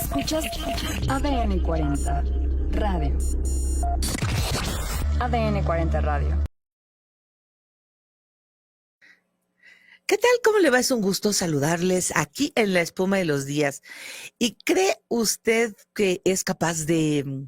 Escuchas ADN 40 Radio. ADN 40 Radio. ¿Qué tal? ¿Cómo le va? Es un gusto saludarles aquí en La Espuma de los Días. ¿Y cree usted que es capaz de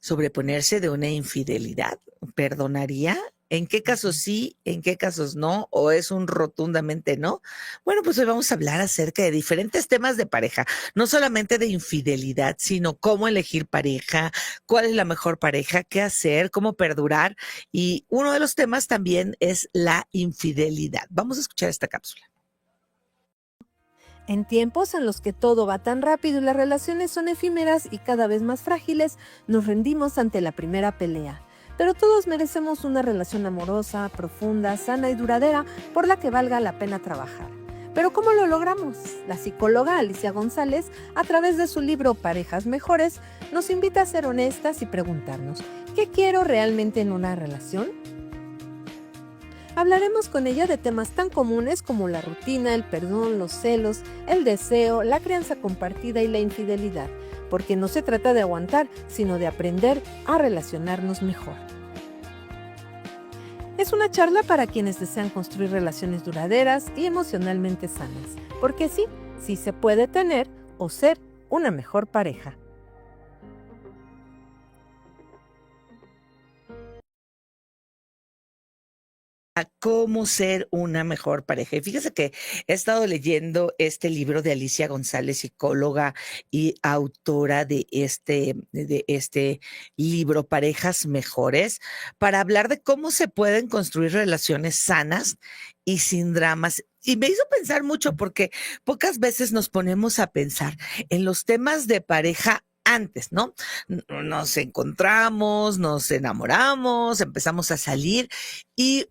sobreponerse de una infidelidad? ¿Perdonaría? ¿En qué casos sí? ¿En qué casos no? ¿O es un rotundamente no? Bueno, pues hoy vamos a hablar acerca de diferentes temas de pareja, no solamente de infidelidad, sino cómo elegir pareja, cuál es la mejor pareja, qué hacer, cómo perdurar. Y uno de los temas también es la infidelidad. Vamos a escuchar esta cápsula. En tiempos en los que todo va tan rápido y las relaciones son efímeras y cada vez más frágiles, nos rendimos ante la primera pelea. Pero todos merecemos una relación amorosa, profunda, sana y duradera por la que valga la pena trabajar. ¿Pero cómo lo logramos? La psicóloga Alicia González, a través de su libro Parejas Mejores, nos invita a ser honestas y preguntarnos, ¿qué quiero realmente en una relación? Hablaremos con ella de temas tan comunes como la rutina, el perdón, los celos, el deseo, la crianza compartida y la infidelidad, porque no se trata de aguantar, sino de aprender a relacionarnos mejor. Es una charla para quienes desean construir relaciones duraderas y emocionalmente sanas, porque sí se puede tener o ser una mejor pareja. A cómo ser una mejor pareja. Y fíjese que he estado leyendo este libro de Alicia González, psicóloga y autora de este libro, Parejas Mejores, para hablar de cómo se pueden construir relaciones sanas y sin dramas. Y me hizo pensar mucho porque pocas veces nos ponemos a pensar en los temas de pareja antes, ¿no? Nos encontramos, nos enamoramos, empezamos a salir y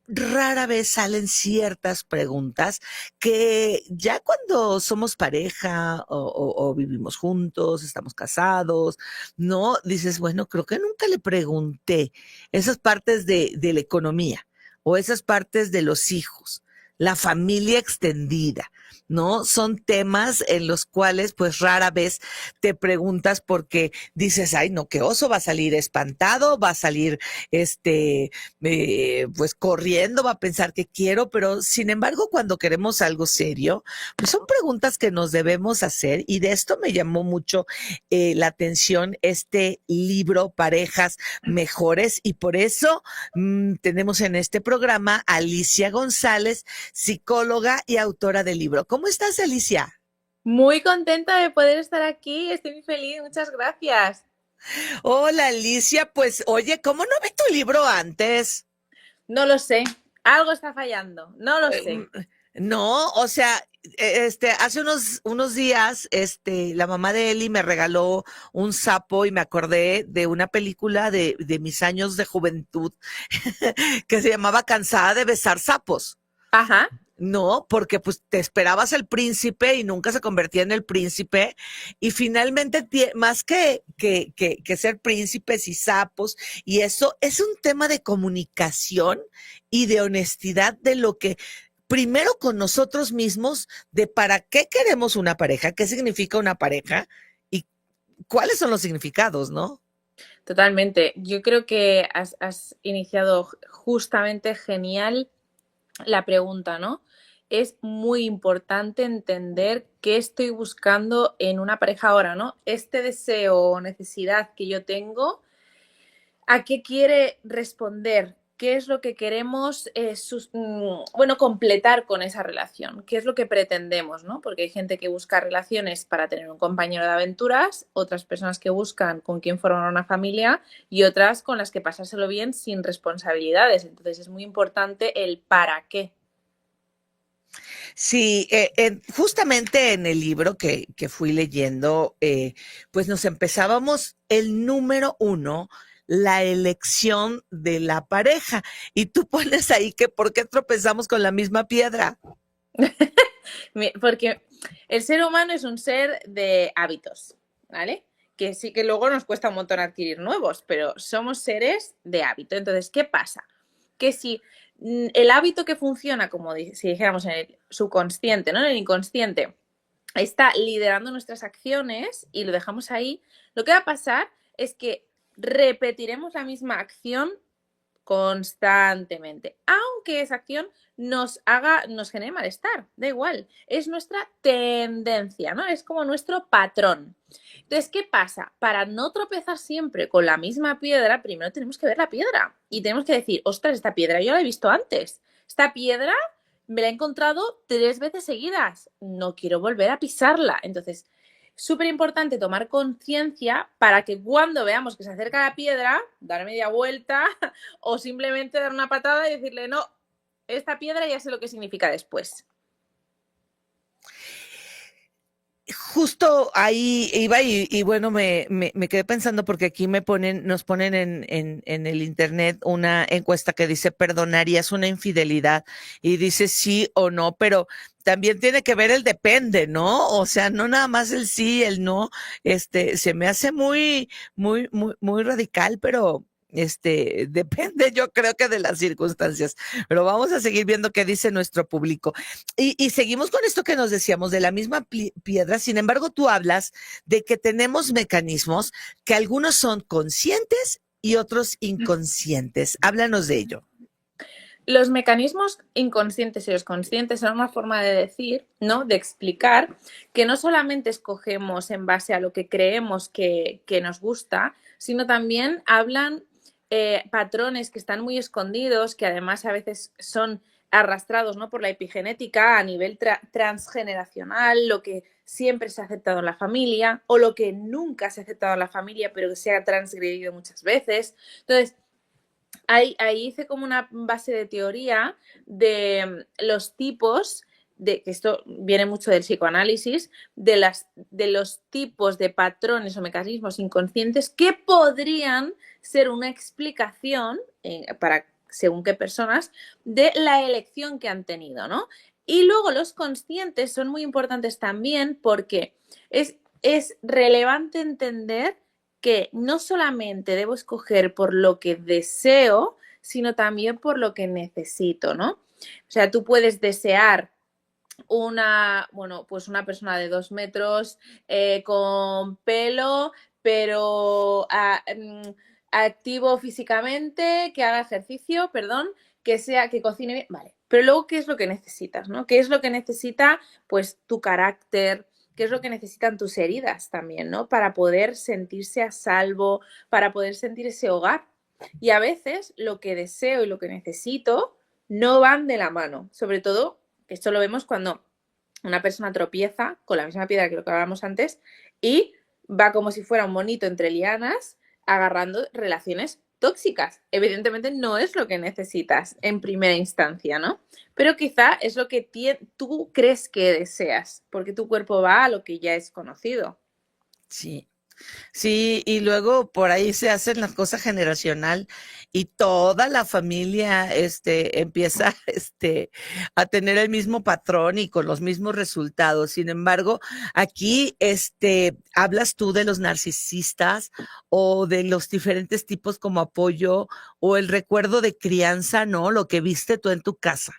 rara vez salen ciertas preguntas que ya cuando somos pareja o vivimos juntos, estamos casados, ¿no? Dices, bueno, creo que nunca le pregunté esas partes de la economía o esas partes de los hijos, la familia extendida, ¿no? Son temas en los cuales pues rara vez te preguntas porque dices, ay, no, qué oso, va a salir espantado, va a salir pues corriendo, va a pensar que quiero, pero sin embargo, cuando queremos algo serio, pues son preguntas que nos debemos hacer y de esto me llamó mucho la atención este libro Parejas Mejores y por eso tenemos en este programa a Alicia González, psicóloga y autora del libro. ¿Cómo estás, Alicia? Muy contenta de poder estar aquí, estoy muy feliz, muchas gracias. Hola, Alicia, pues oye, ¿cómo no vi tu libro antes? No lo sé, algo está fallando, no lo sé. No, o sea, hace unos días, la mamá de Eli me regaló un sapo y me acordé de una película de mis años de juventud que se llamaba Cansada de besar sapos. Ajá. No, porque pues te esperabas el príncipe y nunca se convertía en el príncipe y finalmente más que ser príncipes y sapos y eso es un tema de comunicación y de honestidad de lo que primero con nosotros mismos, de para qué queremos una pareja, qué significa una pareja y cuáles son los significados, ¿no? Totalmente, yo creo que has iniciado justamente genial la pregunta, ¿no? Es muy importante entender qué estoy buscando en una pareja ahora, ¿no? Este deseo o necesidad que yo tengo, ¿a qué quiere responder? ¿Qué es lo que queremos completar con esa relación? ¿Qué es lo que pretendemos, ¿no? Porque hay gente que busca relaciones para tener un compañero de aventuras, otras personas que buscan con quién formar una familia y otras con las que pasárselo bien sin responsabilidades. Entonces es muy importante el para qué. Sí, justamente en el libro que fui leyendo, pues nos empezábamos el número uno, la elección de la pareja. Y tú pones ahí que ¿por qué tropezamos con la misma piedra? Porque el ser humano es un ser de hábitos, ¿vale? Que sí que luego nos cuesta un montón adquirir nuevos, pero somos seres de hábito. Entonces, ¿qué pasa? Que si el hábito que funciona, como si dijéramos en el subconsciente, ¿no? En el inconsciente, está liderando nuestras acciones y lo dejamos ahí, lo que va a pasar es que repetiremos la misma acción constantemente, aunque esa acción nos genere malestar, da igual, es nuestra tendencia, ¿no? Es como nuestro patrón. Entonces, ¿qué pasa? Para no tropezar siempre con la misma piedra, primero tenemos que ver la piedra y tenemos que decir, ostras, esta piedra yo la he visto antes, esta piedra me la he encontrado 3 veces seguidas, no quiero volver a pisarla. Entonces, súper importante tomar conciencia para que cuando veamos que se acerca la piedra, dar media vuelta o simplemente dar una patada y decirle, no, esta piedra ya sé lo que significa después. Justo ahí iba y bueno, me quedé pensando porque aquí nos ponen en el internet una encuesta que dice, ¿perdonarías una infidelidad? Y dice sí o no, pero también tiene que ver el depende, ¿no? O sea, no nada más el sí, el no, se me hace muy radical, pero depende, yo creo que de las circunstancias, pero vamos a seguir viendo qué dice nuestro público. Y seguimos con esto que nos decíamos de la misma piedra. Sin embargo, tú hablas de que tenemos mecanismos que algunos son conscientes y otros inconscientes. Háblanos de ello. Los mecanismos inconscientes y los conscientes son una forma de decir, ¿no? De explicar que no solamente escogemos en base a lo que creemos que nos gusta, sino también hablan patrones que están muy escondidos, que además a veces son arrastrados, ¿no? Por la epigenética a nivel transgeneracional, lo que siempre se ha aceptado en la familia o lo que nunca se ha aceptado en la familia, pero que se ha transgredido muchas veces. Entonces, ahí hice como una base de teoría de los tipos, que esto viene mucho del psicoanálisis, de los tipos de patrones o mecanismos inconscientes que podrían ser una explicación para según qué personas de la elección que han tenido, ¿no? Y luego los conscientes son muy importantes también porque es relevante entender que no solamente debo escoger por lo que deseo, sino también por lo que necesito, ¿no? O sea, tú puedes desear una persona de 2 metros con pelo, pero activo físicamente, que haga ejercicio, que cocine bien, vale. Pero luego, ¿qué es lo que necesitas, no? ¿Qué es lo que necesita, pues, tu carácter? ¿Qué es lo que necesitan tus heridas también, ¿no? Para poder sentirse a salvo, para poder sentir ese hogar. Y a veces lo que deseo y lo que necesito no van de la mano. Sobre todo, esto lo vemos cuando una persona tropieza con la misma piedra que lo que hablábamos antes y va como si fuera un monito entre lianas agarrando relaciones tóxicas. Evidentemente no es lo que necesitas en primera instancia, ¿no? Pero quizá es lo que tú crees que deseas, porque tu cuerpo va a lo que ya es conocido. Sí. Sí, y luego por ahí se hacen las cosas generacional y toda la familia empieza a tener el mismo patrón y con los mismos resultados. Sin embargo, aquí hablas tú de los narcisistas o de los diferentes tipos como apoyo o el recuerdo de crianza, ¿no? Lo que viste tú en tu casa.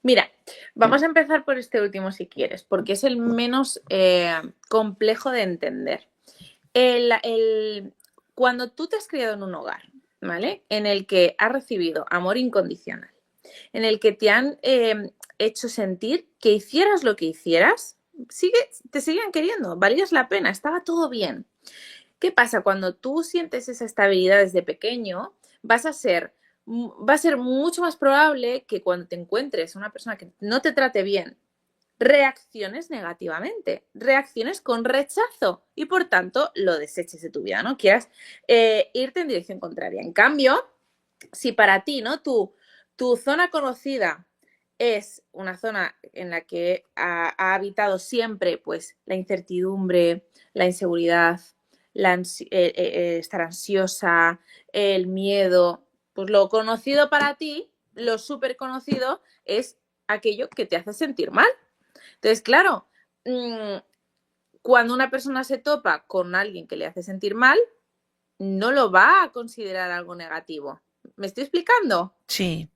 Mira, vamos a empezar por este último si quieres, porque es el menos complejo de entender. Cuando tú te has criado en un hogar, ¿vale? En el que has recibido amor incondicional, en el que te han hecho sentir que hicieras lo que hicieras, te seguían queriendo, valías la pena, estaba todo bien. ¿Qué pasa? Cuando tú sientes esa estabilidad desde pequeño, va a ser mucho más probable que cuando te encuentres una persona que no te trate bien, reacciones negativamente, reacciones con rechazo y por tanto lo deseches de tu vida, ¿no? Quieras irte en dirección contraria. En cambio, si para ti, ¿no? Tu zona conocida es una zona en la que ha habitado siempre pues la incertidumbre, la inseguridad, estar ansiosa, el miedo, pues lo conocido para ti, lo súper conocido es aquello que te hace sentir mal. Entonces, claro, cuando una persona se topa con alguien que le hace sentir mal, no lo va a considerar algo negativo. ¿Me estoy explicando? Sí.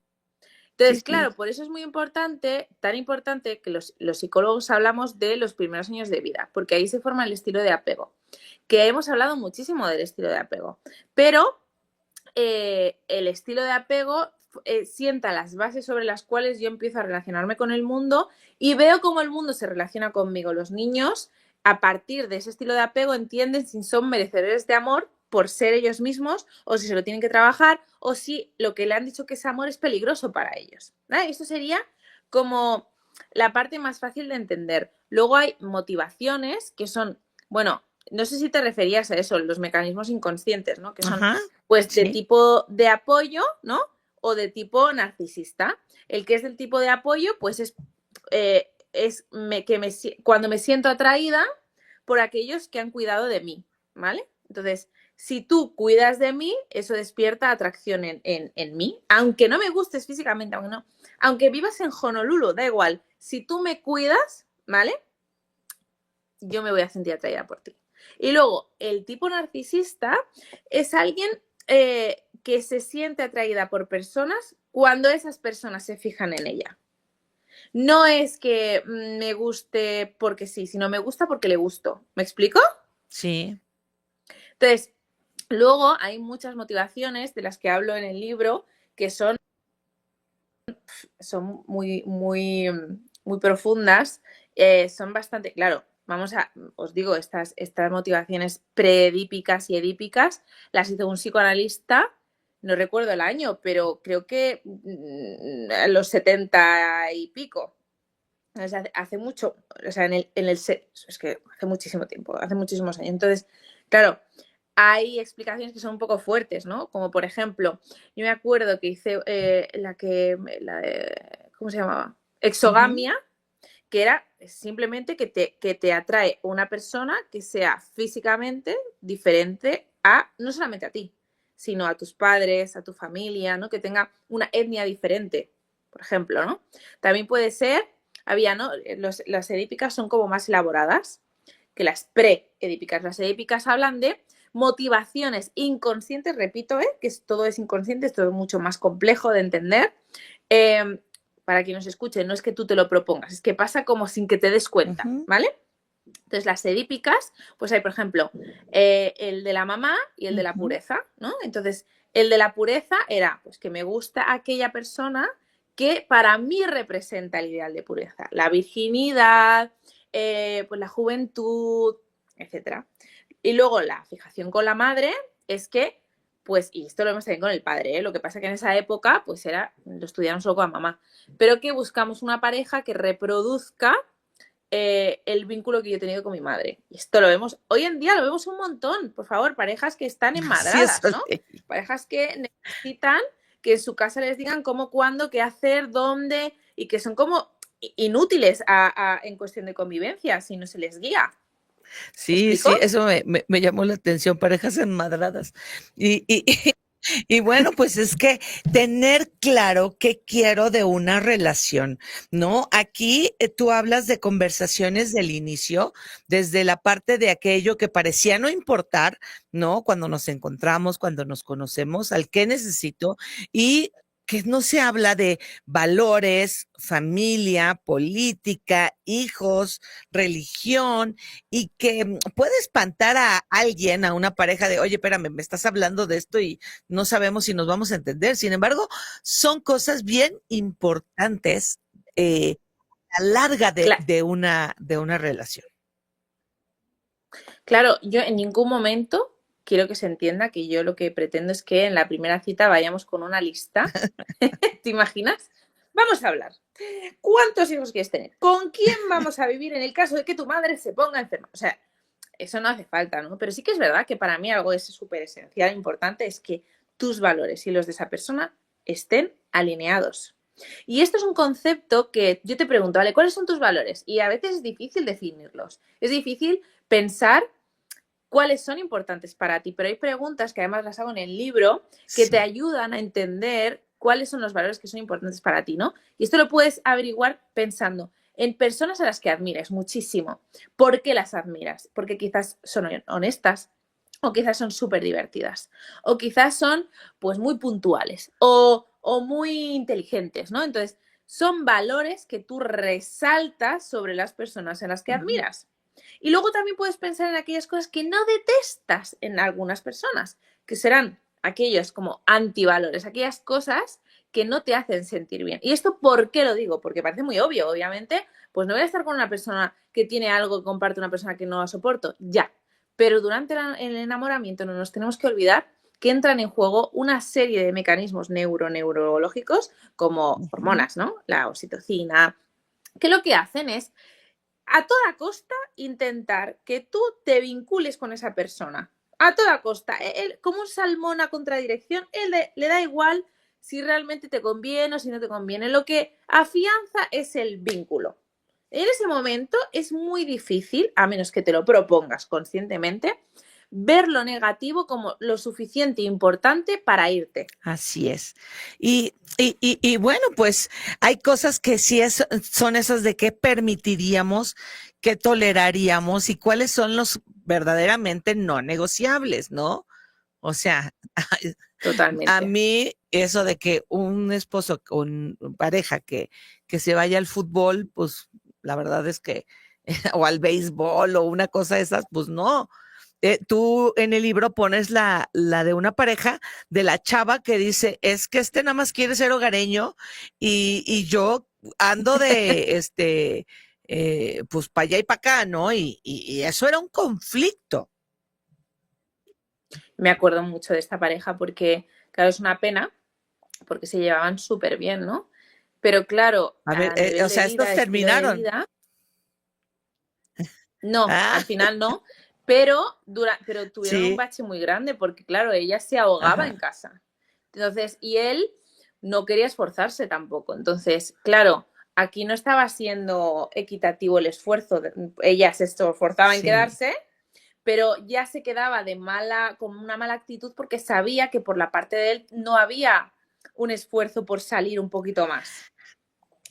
Sí, Entonces, sí. claro, por eso es muy importante, tan importante que los psicólogos hablamos de los primeros años de vida, porque ahí se forma el estilo de apego, que hemos hablado muchísimo del estilo de apego, pero el estilo de apego sienta las bases sobre las cuales yo empiezo a relacionarme con el mundo y veo cómo el mundo se relaciona conmigo. Los niños, a partir de ese estilo de apego, entienden si son merecedores de amor por ser ellos mismos o si se lo tienen que trabajar o si lo que le han dicho que es amor es peligroso para ellos. ¿Vale? Eso sería como la parte más fácil de entender. Luego hay motivaciones que son, bueno, no sé si te referías a eso, los mecanismos inconscientes, ¿no? Que son Ajá, pues de sí. tipo de apoyo, ¿no? O de tipo narcisista. El que es del tipo de apoyo, pues cuando me siento atraída por aquellos que han cuidado de mí, ¿vale? Entonces, si tú cuidas de mí, eso despierta atracción en mí, aunque no me gustes físicamente, aunque vivas en Honolulu, da igual, si tú me cuidas, ¿vale? Yo me voy a sentir atraída por ti. Y luego, el tipo narcisista es alguien que se siente atraída por personas cuando esas personas se fijan en ella. No es que me guste porque sí, sino me gusta porque le gusto. ¿Me explico? Sí. Entonces, luego hay muchas motivaciones de las que hablo en el libro que son muy, muy, muy profundas, son bastante, claro, os digo, estas motivaciones preedípicas y edípicas las hizo un psicoanalista, no recuerdo el año, pero creo que a los 70 y pico. O sea, hace mucho, o sea, es que hace muchísimo tiempo, hace muchísimos años. Entonces, claro, hay explicaciones que son un poco fuertes, ¿no? Como por ejemplo, yo me acuerdo que hice ¿cómo se llamaba? Ujú. Exogamia, que era simplemente que te atrae una persona que sea físicamente diferente no solamente a ti, sino a tus padres, a tu familia, ¿no? Que tenga una etnia diferente, por ejemplo, ¿no? También puede ser, ¿no? Las edípicas son como más elaboradas que las preedípicas. Las edípicas hablan de motivaciones inconscientes, repito, que todo es inconsciente, esto es mucho más complejo de entender. Para quien nos escuche, no es que tú te lo propongas, es que pasa como sin que te des cuenta, Ujú. ¿vale? Entonces, las edípicas, pues hay, por ejemplo, el de la mamá y el de la Ujú. pureza, ¿no? Entonces, el de la pureza era, pues, que me gusta aquella persona que para mí representa el ideal de pureza, la virginidad, pues la juventud, etcétera. Y luego la fijación con la madre es que, pues, y esto lo vemos también con el padre, lo que pasa que en esa época, pues lo estudiaron solo con la mamá, pero que buscamos una pareja que reproduzca el vínculo que yo he tenido con mi madre. Y esto lo vemos, hoy en día lo vemos un montón, por favor, parejas que están Sí, eso enmadradas, ¿no? leí. Parejas que necesitan que en su casa les digan cómo, cuándo, qué hacer, dónde, y que son como inútiles en cuestión de convivencia si no se les guía. ¿Me Sí, explico? sí, eso me llamó la atención, parejas enmadradas. Y y bueno, pues es que tener claro qué quiero de una relación, ¿no? Aquí tú hablas de conversaciones del inicio, desde la parte de aquello que parecía no importar, ¿no? Cuando nos encontramos, cuando nos conocemos, al qué necesito y que no se habla de valores, familia, política, hijos, religión, y que puede espantar a alguien, a una pareja de, oye, espérame, me estás hablando de esto y no sabemos si nos vamos a entender. Sin embargo, son cosas bien importantes a la larga Cla- de una relación. Claro, yo en ningún momento quiero que se entienda que yo lo que pretendo es que en la primera cita vayamos con una lista. ¿Te imaginas? Vamos a hablar. ¿Cuántos hijos quieres tener? ¿Con quién vamos a vivir en el caso de que tu madre se ponga enferma? O sea, eso no hace falta, ¿no? Pero sí que es verdad que para mí algo es súper esencial, importante, es que tus valores y los de esa persona estén alineados. Y esto es un concepto que yo te pregunto, ¿vale? ¿Cuáles son tus valores? Y a veces es difícil definirlos. Es difícil pensar cuáles son importantes para ti, pero hay preguntas que además las hago en el libro que te Sí. ayudan a entender cuáles son los valores que son importantes para ti, ¿no? Y esto lo puedes averiguar pensando en personas a las que admiras muchísimo. ¿Por qué las admiras? Porque quizás son honestas, o quizás son súper divertidas, o quizás son pues muy puntuales, o o muy inteligentes, ¿no? Entonces, son valores que tú resaltas sobre las personas en las que admiras. Y luego también puedes pensar en aquellas cosas que no detestas en algunas personas, que serán aquellos como antivalores, aquellas cosas que no te hacen sentir bien. ¿Y esto por qué lo digo? Porque parece muy obvio, obviamente, pues no voy a estar con una persona que tiene algo que comparte una persona que no la soporto, ya. Pero durante el enamoramiento no nos tenemos que olvidar que entran en juego una serie de mecanismos neurológicos como hormonas, ¿no? La oxitocina, que lo que hacen es a toda costa intentar que tú te vincules con esa persona. A toda costa. Él, como un salmón a contradirección, él le da igual si realmente te conviene o si no te conviene. Lo que afianza es el vínculo. En ese momento es muy difícil, a menos que te lo propongas conscientemente, ver lo negativo como lo suficiente importante para irte. Así es. Y bueno, pues hay cosas que sí son esas de qué permitiríamos, qué toleraríamos y cuáles son los verdaderamente no negociables, ¿no? O sea, Totalmente. a mí eso de que un esposo con pareja que se vaya al fútbol, pues la verdad es que, o al béisbol o una cosa de esas, pues no. Tú en el libro pones la de una pareja de la chava que dice, es que nada más quiere ser hogareño y yo ando de, pues para allá y para acá, ¿no? Y eso era un conflicto. Me acuerdo mucho de esta pareja porque, claro, es una pena, porque se llevaban súper bien, ¿no? Pero claro, A ver, a nivel o sea, de vida, estos estilo de terminaron. vida, no, Ah, al final no, pero tuvieron un sí, bache muy grande porque, claro, ella se ahogaba en ajá, casa. Entonces, y él no quería esforzarse tampoco. Entonces, claro, aquí no estaba siendo equitativo el esfuerzo. Ella se esforzaba en sí. quedarse, pero ya se quedaba con una mala actitud porque sabía que por la parte de él no había un esfuerzo por salir un poquito más.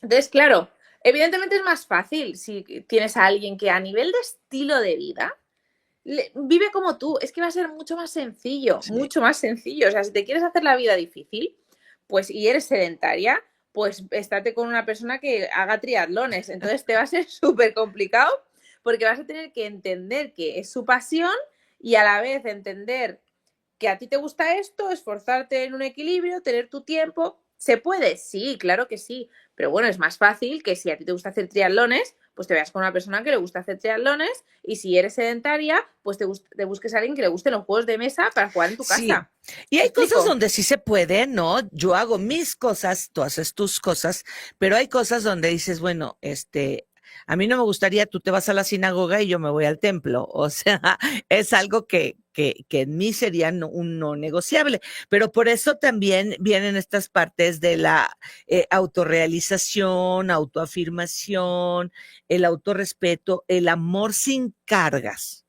Entonces, claro, evidentemente es más fácil si tienes a alguien que a nivel de estilo de vida vive como tú. Es que va a ser mucho más sencillo, Sí. mucho más sencillo. O sea, si te quieres hacer la vida difícil, pues y eres sedentaria, pues estate con una persona que haga triatlones. Entonces te va a ser súper complicado porque vas a tener que entender que es su pasión y a la vez entender que a ti te gusta esto, esforzarte en un equilibrio, tener tu tiempo. ¿Se puede? Sí, claro que sí. Pero bueno, es más fácil que si a ti te gusta hacer triatlones, pues te veas con una persona que le gusta hacer triatlones y si eres sedentaria, pues te busques a alguien que le gusten los juegos de mesa para jugar en tu Sí, casa. y ¿Me hay cosas explico? donde sí se puede, ¿no? Yo hago mis cosas, tú haces tus cosas, pero hay cosas donde dices, bueno, a mí no me gustaría, tú te vas a la sinagoga y yo me voy al templo, o sea, es algo que en mí sería un no negociable, pero por eso también vienen estas partes de la autorrealización, autoafirmación, el autorrespeto, el amor sin cargas.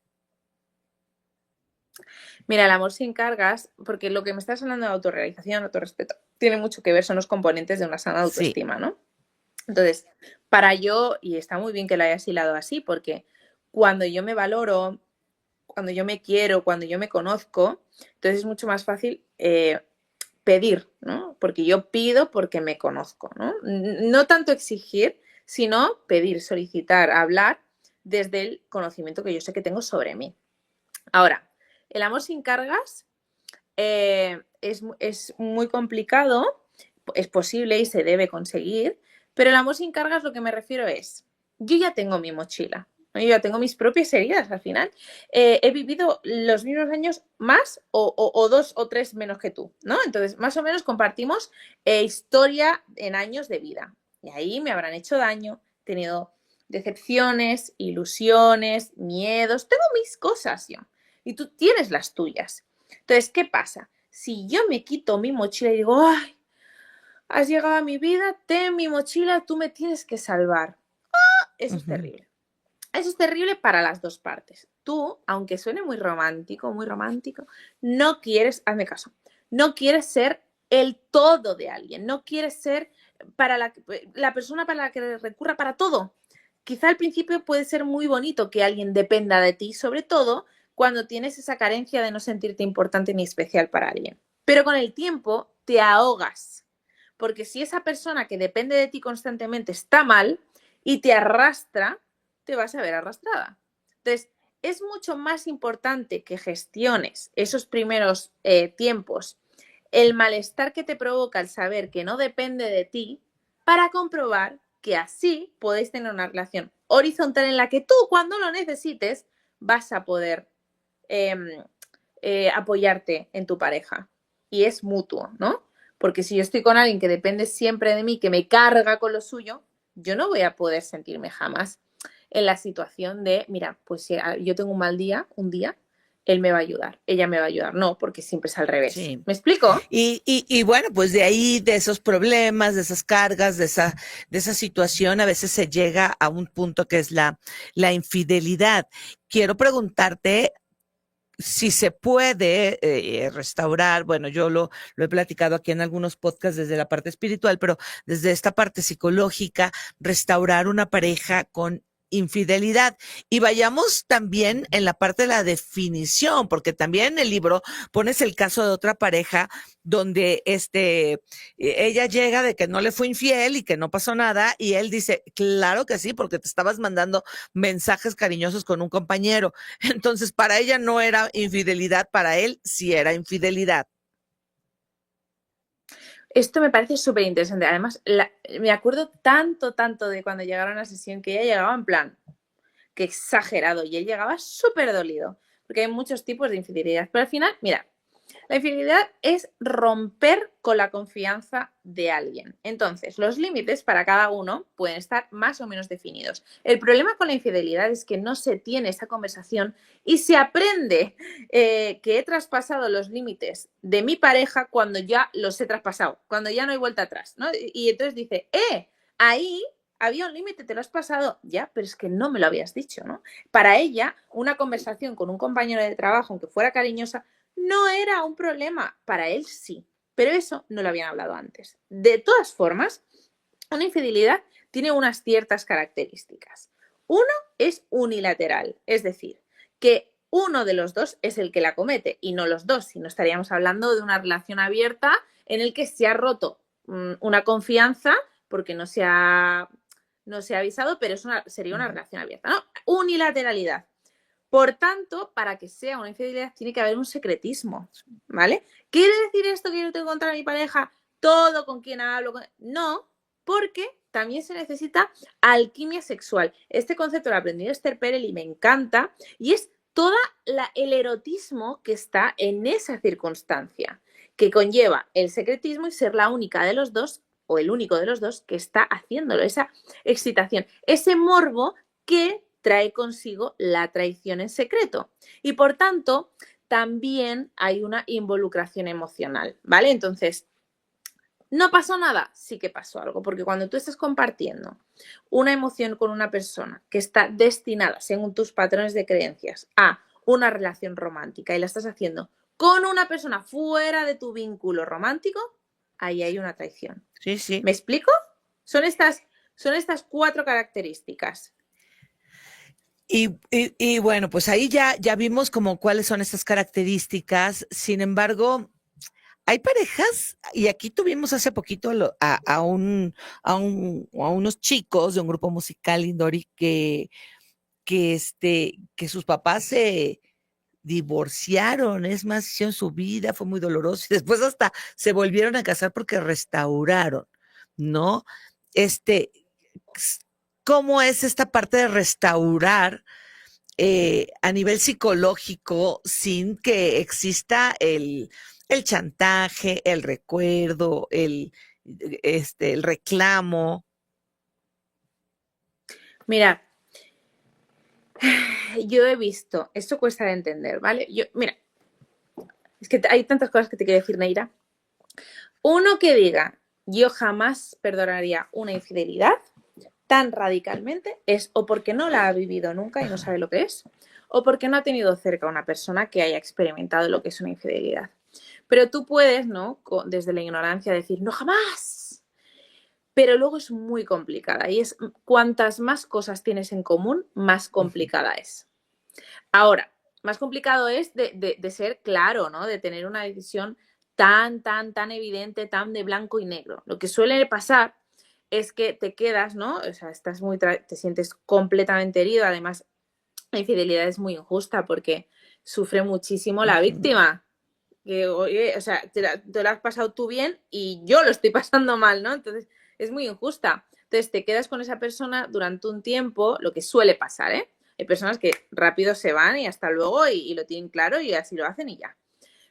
Mira, el amor sin cargas, porque lo que me estás hablando de autorrealización, autorrespeto, tiene mucho que ver, son los componentes de una sana Sí, autoestima, ¿no? Entonces, y está muy bien que lo hayas hilado así, porque cuando yo me valoro, cuando yo me quiero, cuando yo me conozco, entonces es mucho más fácil pedir, ¿no? Porque yo pido porque me conozco, ¿no? No tanto exigir, sino pedir, solicitar, hablar desde el conocimiento que yo sé que tengo sobre mí. Ahora, el amor sin cargas es muy complicado, es posible y se debe conseguir, pero el amor sin cargas lo que me refiero es, yo ya tengo mi mochila, ¿no? Yo ya tengo mis propias heridas al final, he vivido los mismos años más o 2 o 3 menos que tú, ¿no? Entonces, más o menos compartimos historia en años de vida y ahí me habrán hecho daño, he tenido decepciones, ilusiones, miedos, tengo mis cosas yo y tú tienes las tuyas. Entonces, ¿qué pasa? Si yo me quito mi mochila y digo, ay, has llegado a mi vida, ten mi mochila, tú me tienes que salvar. Eso es ujú, terrible. Eso es terrible para las dos partes. Tú, aunque suene muy romántico, no quieres, hazme caso, no quieres ser el todo de alguien, no quieres ser para la persona para la que recurra para todo. Quizá al principio puede ser muy bonito que alguien dependa de ti, sobre todo cuando tienes esa carencia de no sentirte importante ni especial para alguien. Pero con el tiempo te ahogas. porque si esa persona que depende de ti constantemente está mal y te arrastra, te vas a ver arrastrada. Entonces, es mucho más importante que gestiones esos primeros tiempos, el malestar que te provoca el saber que no depende de ti, para comprobar que así podéis tener una relación horizontal en la que tú, cuando lo necesites, vas a poder apoyarte en tu pareja. Y es mutuo, ¿no? Porque si yo estoy con alguien que depende siempre de mí, que me carga con lo suyo, yo no voy a poder sentirme jamás en la situación de, mira, pues si yo tengo un mal día, un día, él me va a ayudar, ella me va a ayudar. No, porque siempre es al revés. Sí. ¿Me explico? Y bueno, pues de ahí, de esos problemas, de esas cargas, de esa situación, a veces se llega a un punto que es la infidelidad. Quiero preguntarte si se puede restaurar. Bueno, yo lo he platicado aquí en algunos podcasts desde la parte espiritual, pero desde esta parte psicológica, restaurar una pareja con infidelidad. Y vayamos también en la parte de la definición, porque también en el libro pones el caso de otra pareja donde ella llega de que no le fue infiel y que no pasó nada, y él dice, claro que sí, porque te estabas mandando mensajes cariñosos con un compañero. Entonces, para ella no era infidelidad, para él sí era infidelidad. Esto me parece súper interesante. Además, me acuerdo tanto de cuando llegaron a la sesión, que ella llegaba en plan, que exagerado, y él llegaba súper dolido, porque hay muchos tipos de infidelidad. Pero al final, mira, la infidelidad es romper con la confianza de alguien. Entonces, los límites para cada uno pueden estar más o menos definidos. El problema con la infidelidad es que no se tiene esa conversación y se aprende que he traspasado los límites de mi pareja cuando ya los he traspasado, cuando ya no hay vuelta atrás, ¿no? Y entonces dice, ahí había un límite, te lo has pasado. Ya, pero es que no me lo habías dicho, ¿no? Para ella, una conversación con un compañero de trabajo, aunque fuera cariñosa, no era un problema. Para él sí, pero eso no lo habían hablado antes. De todas formas, una infidelidad tiene unas ciertas características. Uno es unilateral, es decir, que uno de los dos es el que la comete y no los dos, si no estaríamos hablando de una relación abierta en el que se ha roto una confianza porque no se ha avisado, pero sería una relación abierta, ¿no? Unilateralidad. Por tanto, para que sea una infidelidad tiene que haber un secretismo, ¿vale? ¿Quiere decir esto que yo tengo que contar a mi pareja todo con quien hablo? No, porque también se necesita alquimia sexual. Este concepto lo aprendí de Esther Perel y me encanta, y es todo el erotismo que está en esa circunstancia, que conlleva el secretismo y ser la única de los dos, o el único de los dos, que está haciéndolo, esa excitación, ese morbo que trae consigo la traición en secreto. Y por tanto, también hay una involucración emocional, ¿vale? Entonces, ¿no pasó nada? Sí que pasó algo, porque cuando tú estás compartiendo una emoción con una persona que está destinada, según tus patrones de creencias, a una relación romántica y la estás haciendo con una persona fuera de tu vínculo romántico, ahí hay una traición. Sí, sí. ¿Me explico? Son estas 4 características. Y bueno, pues ahí ya vimos como cuáles son estas características. Sin embargo, hay parejas, y aquí tuvimos hace poquito a unos chicos de un grupo musical, Indori, que sus papás se divorciaron, es más, hicieron su vida, fue muy doloroso, y después hasta se volvieron a casar porque restauraron, ¿no? ¿Cómo es esta parte de restaurar a nivel psicológico sin que exista el chantaje, el recuerdo, el reclamo? Mira, yo he visto, esto cuesta de entender, ¿vale? Mira, es que hay tantas cosas que te quiero decir, Neira. Uno que diga, yo jamás perdonaría una infidelidad tan radicalmente, es o porque no la ha vivido nunca y no sabe lo que es, o porque no ha tenido cerca a una persona que haya experimentado lo que es una infidelidad. Pero tú puedes, ¿no?, desde la ignorancia decir, no, jamás. Pero luego es muy complicada, y es cuantas más cosas tienes en común, más complicada es. Ahora, más complicado es de ser claro, ¿no?, de tener una decisión tan, tan, tan evidente, tan de blanco y negro. Lo que suele pasar es que te quedas, ¿no? O sea, te sientes completamente herido. Además, la infidelidad es muy injusta porque sufre muchísimo la víctima. Que, oye, o sea, te lo has pasado tú bien y yo lo estoy pasando mal, ¿no? Entonces, es muy injusta. Entonces, te quedas con esa persona durante un tiempo, lo que suele pasar, ¿eh? Hay personas que rápido se van y hasta luego y lo tienen claro y así lo hacen y ya.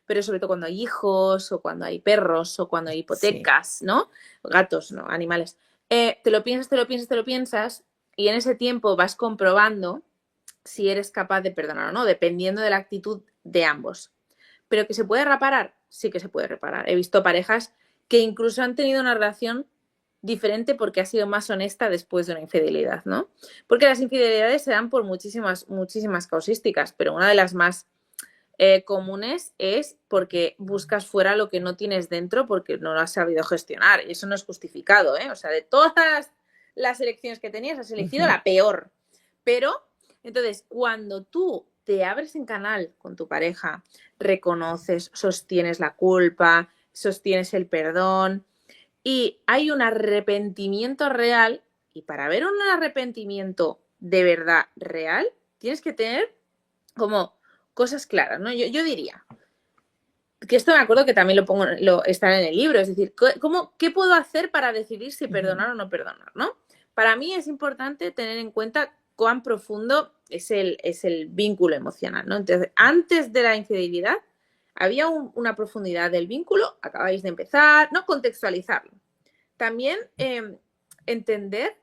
Pero sobre todo cuando hay hijos o cuando hay perros o cuando hay hipotecas, ¿no? Gatos, ¿no? Animales. Te lo piensas y en ese tiempo vas comprobando si eres capaz de perdonar o no, dependiendo de la actitud de ambos. Pero que se puede reparar, sí que se puede reparar. He visto parejas que incluso han tenido una relación diferente porque ha sido más honesta después de una infidelidad, ¿no? Porque las infidelidades se dan por muchísimas causísticas, pero una de las más comunes es porque buscas fuera lo que no tienes dentro porque no lo has sabido gestionar. Y eso no es justificado, ¿eh? O sea, de todas las elecciones que tenías, has elegido la peor. Pero, entonces, cuando tú te abres en canal con tu pareja, reconoces, sostienes la culpa, sostienes el perdón y hay un arrepentimiento real, y para ver un arrepentimiento de verdad real, tienes que tener como cosas claras, ¿no? Yo diría que esto me acuerdo que también está en el libro, es decir, ¿qué puedo hacer para decidir si perdonar o no perdonar, ¿no? Para mí es importante tener en cuenta cuán profundo es el vínculo emocional, ¿no? Entonces, antes de la infidelidad, había una profundidad del vínculo, acabáis de empezar, ¿no? Contextualizarlo. También entender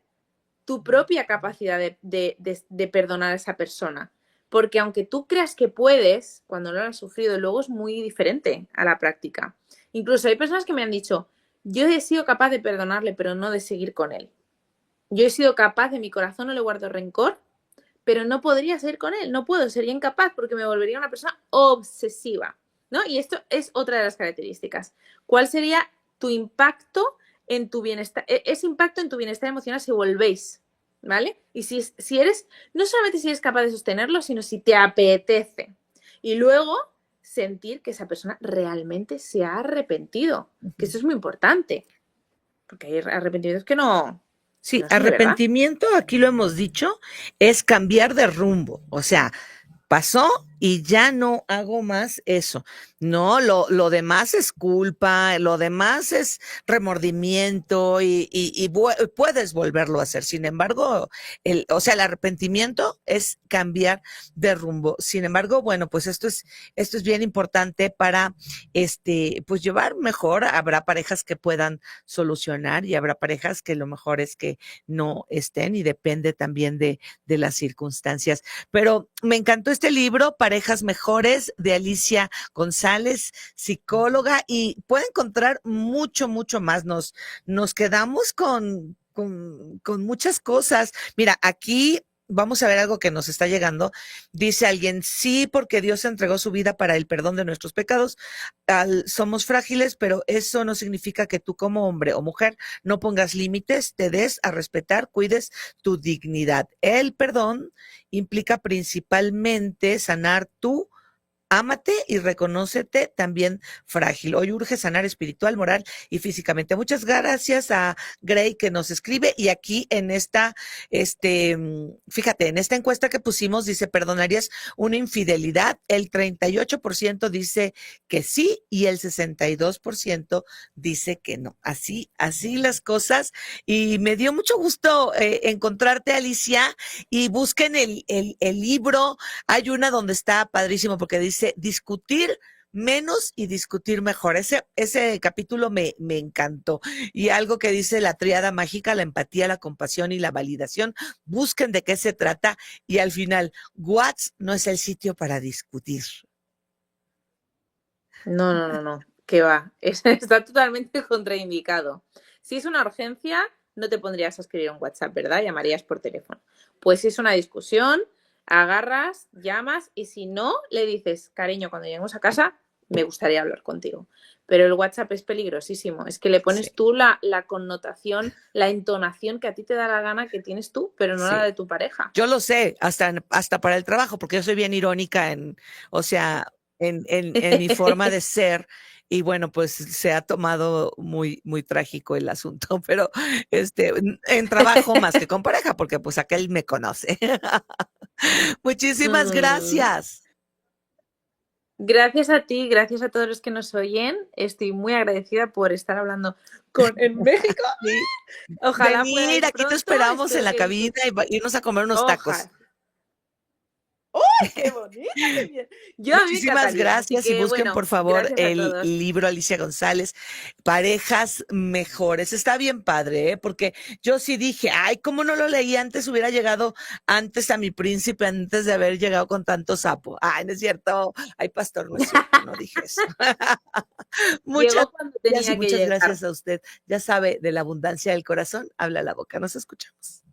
tu propia capacidad de perdonar a esa persona. Porque aunque tú creas que puedes, cuando no lo has sufrido, luego es muy diferente a la práctica. Incluso hay personas que me han dicho, yo he sido capaz de perdonarle, pero no de seguir con él. Yo he sido capaz, de mi corazón no le guardo rencor, pero no podría seguir con él, no puedo, sería incapaz porque me volvería una persona obsesiva, ¿no? Y esto es otra de las características. ¿Cuál sería tu impacto en tu bienestar? Ese impacto en tu bienestar emocional si volvéis, ¿vale? Y si eres, no solamente si eres capaz de sostenerlo, sino si te apetece. Y luego sentir que esa persona realmente se ha arrepentido, que eso es muy importante, porque hay arrepentimientos que no. Sí, No son de verdad. arrepentimiento, aquí lo hemos dicho, es cambiar de rumbo. O sea, pasó y ya no hago más eso. No, lo demás es culpa, lo demás es remordimiento y puedes volverlo a hacer. Sin embargo, el arrepentimiento es cambiar de rumbo. Sin embargo, bueno, pues esto es bien importante para pues llevar mejor. Habrá parejas que puedan solucionar y habrá parejas que lo mejor es que no estén y depende también de las circunstancias. Pero me encantó este libro, Parejas Mejores, de Alicia González, psicóloga, y puede encontrar mucho, mucho más. Nos quedamos con muchas cosas. Mira, aquí vamos a ver algo que nos está llegando. Dice alguien, sí, porque Dios entregó su vida para el perdón de nuestros pecados. Somos frágiles, pero eso no significa que tú como hombre o mujer no pongas límites, te des a respetar, cuides tu dignidad. El perdón implica principalmente sanar tú. Ámate y reconócete también frágil. Hoy urge sanar espiritual, moral y físicamente. Muchas gracias a Gray que nos escribe, y aquí en esta, fíjate, en esta encuesta que pusimos dice, ¿perdonarías una infidelidad? El 38% dice que sí y el 62% dice que no. Así las cosas, y me dio mucho gusto encontrarte, Alicia, y busquen el libro. Hay una donde está padrísimo porque dice discutir menos y discutir mejor. Ese capítulo me encantó. Y algo que dice la tríada mágica, la empatía, la compasión y la validación. Busquen de qué se trata, y al final, WhatsApp no es el sitio para discutir. No, que va, está totalmente contraindicado. Si es una urgencia, no te pondrías a escribir un WhatsApp, ¿verdad? Llamarías por teléfono. Pues si es una discusión, agarras, llamas, y si no, le dices, cariño, cuando lleguemos a casa, me gustaría hablar contigo. Pero el WhatsApp es peligrosísimo, es que le pones tú la connotación, la entonación que a ti te da la gana que tienes tú, pero no la de tu pareja. Yo lo sé, hasta para el trabajo, porque yo soy bien irónica en mi forma de ser. y bueno, pues se ha tomado muy, muy trágico el asunto, pero en trabajo más que con pareja, porque pues aquel me conoce. Muchísimas Mm. gracias. Gracias a ti, gracias a todos los que nos oyen. Estoy muy agradecida por estar hablando en México. Sí. Ojalá pueda Venir, ir aquí te pronto. esperamos en Espero la que cabina y irnos a comer unos tacos. Ojalá. ¡Ay, qué bonito! ¡Qué bien! Yo a mí me Muchísimas encantaría. Así gracias y que, busquen por bueno, favor gracias a el todos. libro Alicia González, Parejas Mejores. Está bien padre, ¿eh? Porque yo sí dije, ay, ¿cómo no lo leí antes? Hubiera llegado antes a mi príncipe, antes de haber llegado con tanto sapo. Ay, no es cierto. Ay, pastor, no es cierto, no dije eso. Muchas Llegó cuando gracias y tenía que muchas llegar. gracias a usted. Ya sabe, de la abundancia del corazón, habla la boca. Nos escuchamos.